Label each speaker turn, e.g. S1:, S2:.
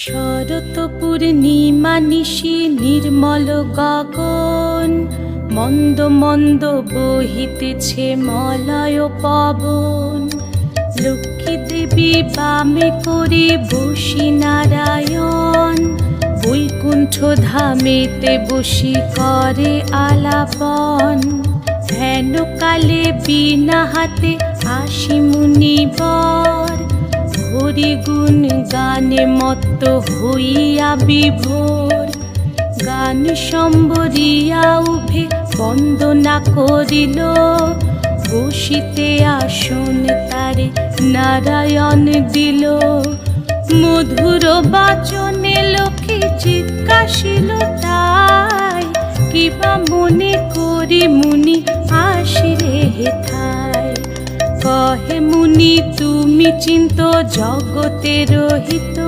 S1: শরৎ পূর্ণিমা নিশি নির্মল গগন, মন্দ মন্দ বহিতেছে মলয় পবন। লক্ষ্মী দেবী বামে করে বসি নারায়ণ, বৈকুণ্ঠ ধামেতে বসি করে আলাপন। হেন কালে বিনা হাতে আসি মুনিবর, হরি গুণ গানে মত্ত হইয়া বিভোর। গান সম্বরিয়া উভে বন্দনা করিল, বসিতে আসন তারে নারায়ণ দিল। মধুর বাচনে লোকে জিজ্ঞাসিল তাই, কিবা মনে করি মুনি আসিরে হেথায়। কহে মুনি তুমি চিন্ত জগতের হিত,